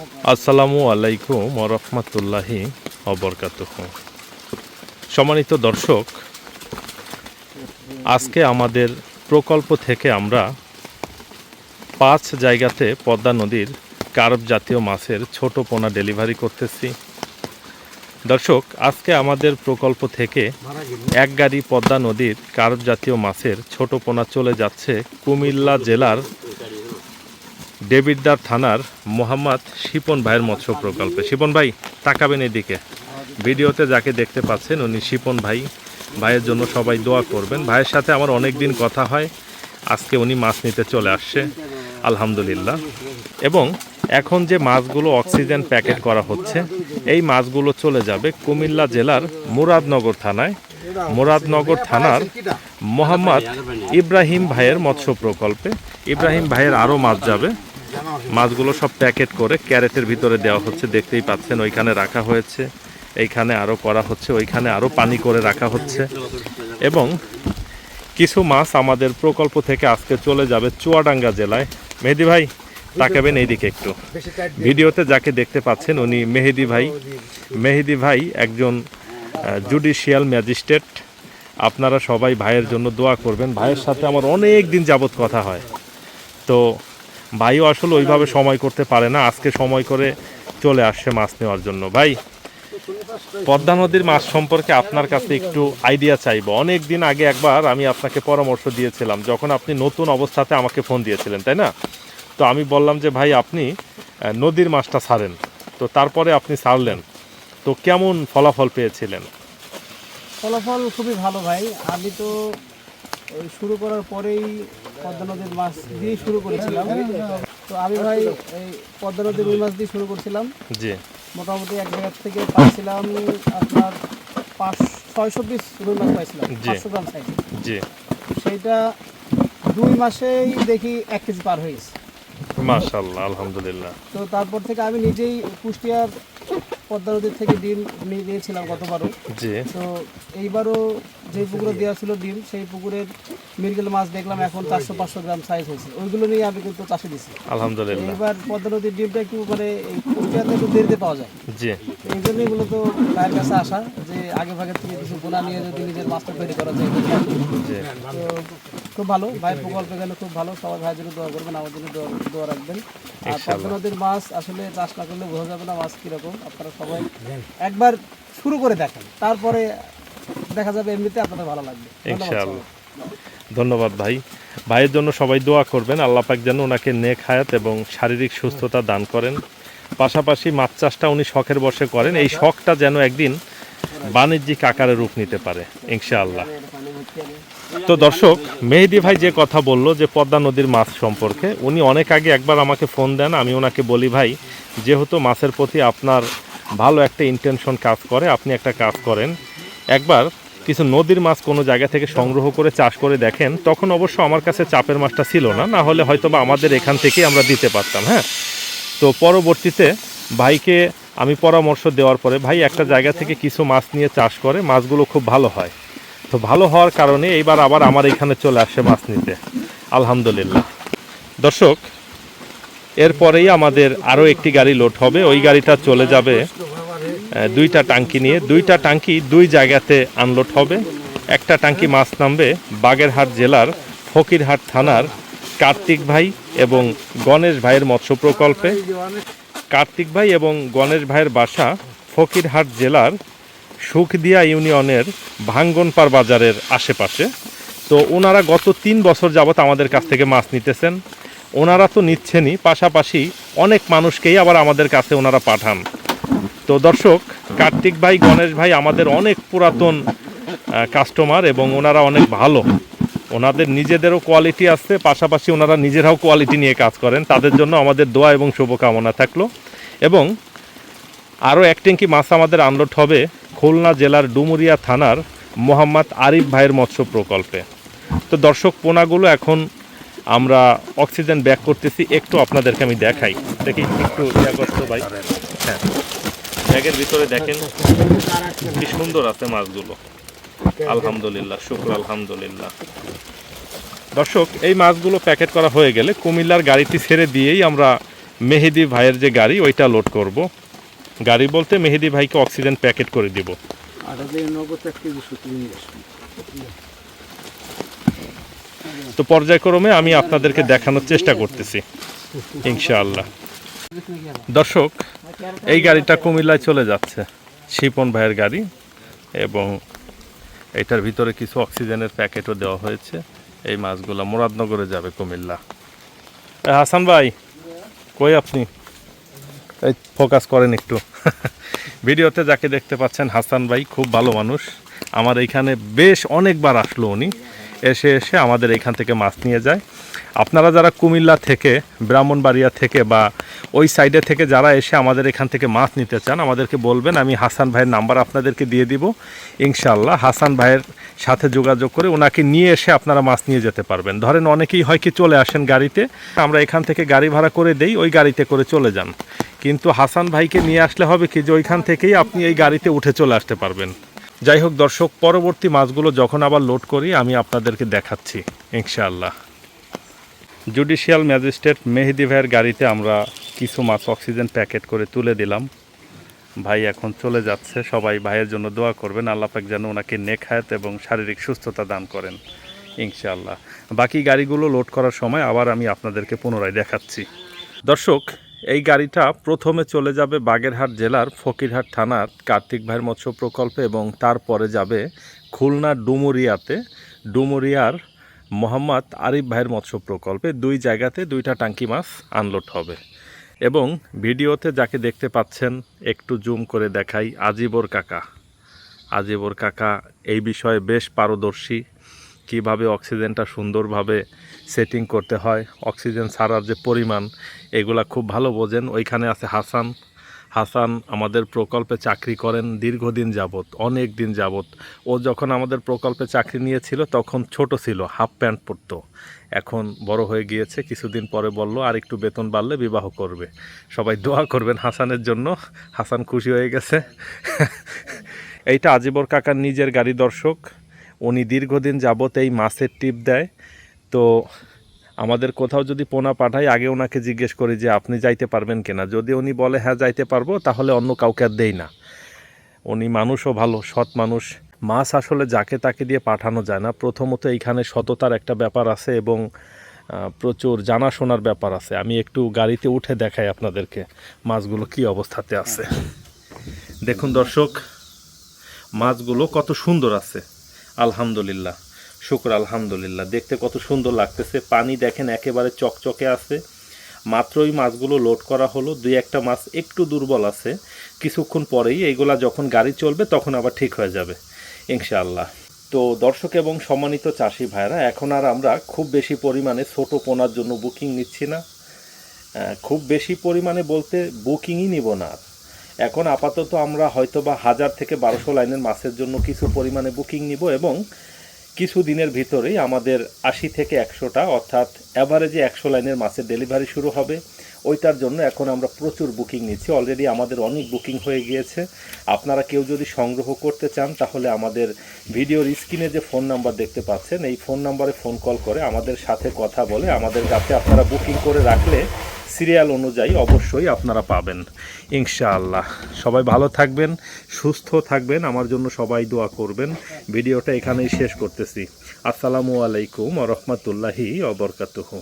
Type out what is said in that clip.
আসসালামু আলাইকুম ওয়া রাহমাতুল্লাহি ওয়া বারাকাতুহু। সম্মানিত দর্শক, আজকে আমাদের প্রকল্প থেকে আমরা 5 জায়গাতে পদ্মা নদীর কার্প জাতীয় মাছের ছোট পোনা ডেলিভারি করতেছি। দর্শক, আজকে আমাদের প্রকল্প থেকে এক গাড়ি পদ্মা নদীর কার্প জাতীয় মাছের ছোট পোনা চলে যাচ্ছে কুমিল্লা জেলার দেবিদ্বার থানার মোহাম্মদ শিপন ভাইয়ের মৎস্য প্রকল্পে। শিপন ভাই, তাকাবেন এদিকে। ভিডিওতে যাকে দেখতে পাচ্ছেন উনি শিপন ভাই। ভাইয়ের জন্য সবাই দোয়া করবেন। ভাইয়ের সাথে আমার অনেক দিন কথা হয়, আজকে উনি মাছ নিতে চলে আসছে আলহামদুলিল্লাহ। এবং এখন যে মাছগুলো অক্সিজেন প্যাকেট করা হচ্ছে, এই মাছগুলো চলে যাবে কুমিল্লা জেলার মুরাদনগর থানায়। মুরাদনগর থানার মোহাম্মদ ইব্রাহিম ভাইয়ের মৎস্য প্রকল্পে। ইব্রাহিম ভাইয়ের আরও মাছ যাবে। মাছগুলো সব প্যাকেট করে ক্যারেটের ভিতরে দেওয়া হচ্ছে, দেখতেই পাচ্ছেন। ওইখানে রাখা হয়েছে, এইখানে আরও করা হচ্ছে, ওইখানে আরও পানি করে রাখা হচ্ছে। এবং কিছু মাছ আমাদের প্রকল্প থেকে আজকে চলে যাবে চুয়াডাঙ্গা জেলায়। মেহেদি ভাই, তাকাবেন এইদিকে একটু। ভিডিওতে যাকে দেখতে পাচ্ছেন উনি মেহেদি ভাই। মেহেদি ভাই একজন জুডিশিয়াল ম্যাজিস্ট্রেট। আপনারা সবাই ভাইয়ের জন্য দোয়া করবেন। ভাইয়ের সাথে আমার অনেক দিন যাবত কথা হয়, তো ভাইও আসলে ওইভাবে সময় করতে পারে না, আজকে সময় করে চলে আসছে মাছ নেওয়ার জন্য। ভাই, পদ্মা নদীর মাছ সম্পর্কে আপনার কাছে একটু আইডিয়া চাইব। অনেক দিন আগে একবার আমি আপনাকে পরামর্শ দিয়েছিলাম, যখন আপনি নতুন অবস্থাতে আমাকে ফোন দিয়েছিলেন, তাই না? তো আমি বললাম যে ভাই, আপনি নদীর মাছটা ছাড়েন। তো তারপরে আপনি ছাড়লেন, তো কেমন ফলাফল পেয়েছিলেন? ফলাফল খুবই ভালো ভাই। আমি তো শুরু করার পরেই পদ্মা নদীর মাছ দিয়ে শুরু করেছিলাম। তো আমি ভাই এই পদ্মা নদীর রুই মাছ দিয়ে শুরু করছিলাম। জি। মোটামুটি এক জায়গা থেকে পাইছিলাম আপনার 600 পিস রুই মাছ পাইছিলাম, 500 গ্রাম সাইজে। জি। সেইটা 2 মাসেই দেখি 1 কেজি পার হয়ে গেছে। মাশাআল্লাহ, আলহামদুলিল্লাহ। তো তারপর থেকে আমি নিজেই কুষ্টিয়ার পদ্মা নদীর থেকে ডিম নিয়েছিলাম গতবারও। জি। তো এইবারও যে পুকুরে দেওয়া ছিল ডিম, সেই পুকুরের মৃগেল মাছ দেখলাম এখন 400-500 গ্রাম সাইজ হয়েছে। ওইগুলো নিয়ে আমি কিন্তু চাষে দিচ্ছি আলহামদুলিল্লাহ। এবার পদ্মা নদীর ডিমটা একটু মানে কুষ্টিয়াতে একটু দেরিতে পাওয়া যায়। জি। এই জন্যই মূলত ভাইয়ের কাছে আসা, যে আগে ভাগের থেকে কিছু পোনা নিয়ে যদি নিজের মাছটা তৈরি করা যায়। তো খুব ভালো, ভাইয়ের প্রকল্পে গেলে খুব ভালো। সবাই ভাইয়ের জন্য দোয়া করবেন, আমার জন্য দোয়া রাখবেন। আর পদ্মা নদীর মাছ আসলে চাষ না করলে বোঝা যাবে না মাছ কীরকম। আপনারা সবাই একবার শুরু করে দেখেন, তারপরে দেখা যাবে এমনিতে আপনাদের ভালো লাগবে। ইনশাআল্লাহ। ধন্যবাদ ভাই। ভাইয়ের জন্য সবাই দোয়া করবেন, আল্লাহ পাক যেন ওনাকে নেক হায়াত এবং শারীরিক সুস্থতা দান করেন। পাশাপাশি মাছ চাষটা উনি শখের বশে করেন, এই শখটা যেন একদিন বাণিজ্যিক আকারে রূপ নিতে পারে ইনশাআল্লাহ। তো দর্শক, মেহেদি ভাই যে কথা বলল যে পদ্মা নদীর মাছ সম্পর্কে, উনি অনেক আগে একবার আমাকে ফোন দেন। আমি ওনাকে বলি, ভাই যেহেতু মাছের প্রতি আপনার ভালো একটা ইন্টেনশন কাজ করে, আপনি একটা কাজ করেন, একবার কিছু নদীর মাছ কোনো জায়গা থেকে সংগ্রহ করে চাষ করে দেখেন। তখন অবশ্য আমার কাছে চাপের মাছটা ছিল না, না হলে হয়তো বা আমাদের এখান থেকেই আমরা দিতে পারতাম। হ্যাঁ, তো পরবর্তীতে ভাইকে আমি পরামর্শ দেওয়ার পরে ভাই একটা জায়গা থেকে কিছু মাছ নিয়ে চাষ করে, মাছগুলো খুব ভালো হয়। তো ভালো হওয়ার কারণে এইবার আবার আমার এখানে চলে আসে মাছ নিতে আলহামদুলিল্লাহ। দর্শক, এরপরেই আমাদের আরও একটি গাড়ি লোড হবে। ওই গাড়িটা চলে যাবে 2টা টাঙ্কি নিয়ে। 2টা টাঙ্কি 2 জায়গাতে আনলোড হবে। একটা টাঙ্কি মাছ নামবে বাগেরহাট জেলার ফকিরহাট থানার কার্তিক ভাই এবং গণেশ ভাইয়ের মৎস্য প্রকল্পে। কার্তিক ভাই এবং গণেশ ভাইয়ের বাসা ফকিরহাট জেলার সুখদিয়া ইউনিয়নের ভাঙ্গনপাড় বাজারের আশেপাশে। তো ওনারা গত 3 বছর যাবত আমাদের কাছ থেকে মাছ নিতেছেন। ওনারা তো নিচ্ছেনই, পাশাপাশি অনেক মানুষকেই আবার আমাদের কাছে ওনারা পাঠান। তো দর্শক, কার্তিক ভাই, গণেশ ভাই আমাদের অনেক পুরাতন কাস্টমার এবং ওনারা অনেক ভালো। ওনাদের নিজেদেরও কোয়ালিটি আছে, পাশাপাশি ওনারা নিজেরাও কোয়ালিটি নিয়ে কাজ করেন। তাদের জন্য আমাদের দোয়া এবং শুভকামনা থাকলো। এবং আরও 1 ট্যাঙ্কি মাছ আমাদের আনলোড হবে খুলনা জেলার ডুমুরিয়া থানার মোহাম্মদ আরিফ ভাইয়ের মৎস্য প্রকল্পে। তো দর্শক, পোনাগুলো এখন আমরা অক্সিজেন ব্যাক করতেছি, একটু আপনাদেরকে আমি দেখাই। দেখি একটু করতো ভাই। হ্যাঁ, ব্যাগের ভিতরে দেখেন কি সুন্দর আছে মাছগুলো আলহামদুলিল্লাহ, শুকর আলহামদুলিল্লাহ। দর্শক, এই মাছগুলো প্যাকেট করা হয়ে গেলে কুমিল্লার গাড়িটি ছেড়ে দিয়েই আমরা মেহেদি ভাইয়ের যে গাড়ি ওইটা লোড করব। গাড়ি বলতে মেহেদি ভাইকে অক্সিজেন প্যাকেট করে দিব। তো পর্যায়ক্রমে আমি আপনাদেরকে দেখানোর চেষ্টা করতেছি ইনশাআল্লাহ। দর্শক, এই গাড়িটা কুমিল্লায় চলে যাচ্ছে, শিপন ভাইয়ের গাড়ি, এবং এটার ভিতরে কিছু অক্সিজেনের প্যাকেটও দেওয়া হয়েছে। এই মাছগুলো মুরাদনগরে যাবে কুমিল্লা। হাসান ভাই কই আপনি? এই ফোকাস করেন একটু। ভিডিওতে যাকে দেখতে পাচ্ছেন হাসান ভাই খুব ভালো মানুষ। আমার এইখানে বেশ অনেকবার আসলো উনি, এসে আমাদের এইখান থেকে মাছ নিয়ে যায়। আপনারা যারা কুমিল্লা থেকে, ব্রাহ্মণবাড়িয়া থেকে বা ওই সাইডে থেকে যারা এসে আমাদের এখান থেকে মাছ নিতে চান, আমাদেরকে বলবেন, আমি হাসান ভাইয়ের নাম্বার আপনাদেরকে দিয়ে দিব। ইনশাআল্লাহ হাসান ভাইয়ের সাথে যোগাযোগ করে ওনাকে নিয়ে এসে আপনারা মাছ নিয়ে যেতে পারবেন। ধরেন অনেকেই হয় কি চলে আসেন গাড়িতে, আমরা এখান থেকে গাড়ি ভাড়া করে দেই, ওই গাড়িতে করে চলে যান। কিন্তু হাসান ভাইকে নিয়ে আসলে হবে কি যে ওইখান থেকেই আপনি এই গাড়িতে উঠে চলে আসতে পারবেন। যাই হোক দর্শক, পরবর্তী মাছগুলো যখন আবার লোড করি আমি আপনাদেরকে দেখাচ্ছি ইনশাআল্লাহ। জুডিশিয়াল ম্যাজিস্ট্রেট মেহেদি ভাইয়ের গাড়িতে আমরা কিছু মাছ অক্সিজেন প্যাকেট করে তুলে দিলাম। ভাই এখন চলে যাচ্ছে। সবাই ভাইয়ের জন্য দোয়া করবেন, আল্লাহ পাক যেন ওনাকে নেক হায়াত এবং শারীরিক সুস্থতা দান করেন ইনশাআল্লাহ। বাকি গাড়িগুলো লোড করার সময় আবার আমি আপনাদেরকে পুনরায় দেখাচ্ছি। দর্শক, এই গাড়িটা প্রথমে চলে যাবে বাগেরহাট জেলার ফকিরহাট থানার কার্তিক ভাইয়ের মৎস্য প্রকল্পে, এবং তারপরে যাবে খুলনা ডুমুরিয়াতে, ডুমুরিয়ার মোহাম্মদ আরিফ ভাইয়ের মৎস্য প্রকল্পে। দুই জায়গাতে দুইটা টাঙ্কি মাছ আনলোড হবে। এবং ভিডিওতে যাকে দেখতে পাচ্ছেন, একটু জুম করে দেখাই, আজিবর কাকা। আজিবর কাকা এই বিষয়ে বেশ পারদর্শী। কিভাবে অক্সিজেনটা সুন্দরভাবে সেটিং করতে হয়, অক্সিজেন ছাড়ার যে পরিমাণ, এগুলা খুব ভালো বোঝেন। ওইখানে আছে হাসান। হাসান আমাদের প্রকল্পে চাকরি করেন দীর্ঘদিন যাবত, অনেক দিন যাবত। ও যখন আমাদের প্রকল্পে চাকরি নিয়েছিল তখন ছোট ছিল, হাফ প্যান্ট পরতো। এখন বড় হয়ে গিয়েছে, কিছুদিন পরে বলল আর একটু বেতন বাড়লে বিবাহ করবে। সবাই দোয়া করবেন হাসানের জন্য। হাসান খুশি হয়ে গেছে। এইটা আজিবর কাকার নিজের গাড়ি দর্শক। উনি দীর্ঘদিন যাবত এই মাছের টিপ দেয়। তো আমাদের কোথাও যদি পোনা পাঠাই, আগে ওনাকে জিজ্ঞেস করি যে আপনি যাইতে পারবেন কিনা। যদি উনি বলে হ্যাঁ যাইতে পারবো, তাহলে অন্য কাউকে আর দেই না। উনি মানুষও ভালো, সৎ মানুষ। মাছ আসলে যাকে তাকে দিয়ে পাঠানো যায় না। প্রথমত এইখানে সততার একটা ব্যাপার আছে, এবং প্রচুর জানাশোনার ব্যাপার আছে। আমি একটু গাড়িতে উঠে দেখাই আপনাদেরকে মাছগুলো কি অবস্থাতে আছে। দেখুন দর্শক, মাছগুলো কত সুন্দর আছে। আলহামদুলিল্লাহ, শুকর আলহামদুলিল্লাহ। দেখতে কত সুন্দর লাগতেছে। পানি দেখেন একেবারে চকচকে আছে। মাত্রই মাছগুলো লোড করা হলো। দুই একটা মাছ একটু দুর্বল আছে, কিছুক্ষণ পরেই এইগুলা যখন গাড়ি চলবে তখন আবার ঠিক হয়ে যাবে ইনশাআল্লাহ। তো দর্শক এবং সম্মানিত চাষি ভাইরা, এখন আর আমরা খুব বেশি পরিমাণে ছোট পোনার জন্য বুকিং নিচ্ছি না। খুব বেশি পরিমাণে বলতে বুকিংই নিব না। এখন আপাতত আমরা হয়তোবা 1000 থেকে 1200 লাইনের মাছের জন্য কিছু পরিমাণে বুকিং নিব, এবং কিছু দিনের ভিতরেই আমাদের 80 থেকে 100টা, অর্থাৎ অ্যাভারেজে 100 লাইনের মাছের ডেলিভারি শুরু হবে। ওইটার জন্য এখন আমরা প্রচুর বুকিং নিচ্ছি। অলরেডি আমাদের অনেক বুকিং হয়ে গিয়েছে। আপনারা কেউ যদি সংগ্রহ করতে চান, তাহলে আমাদের ভিডিওর স্ক্রিনে যে ফোন নাম্বার দেখতে পাচ্ছেন, এই ফোন নাম্বারে ফোন কল করে আমাদের সাথে কথা বলে আমাদের কাছে আপনারা বুকিং করে রাখলে সিরিয়াল অনুযায়ী অবশ্যই আপনারা পাবেন ইনশাআল্লাহ। সবাই ভালো থাকবেন, সুস্থ থাকবেন, আমার জন্য সবাই দোয়া করবেন। ভিডিওটা এখানেই শেষ করতেছি। আসসালামু আলাইকুম ওয়া রাহমাতুল্লাহি ওয়া বারাকাতুহু।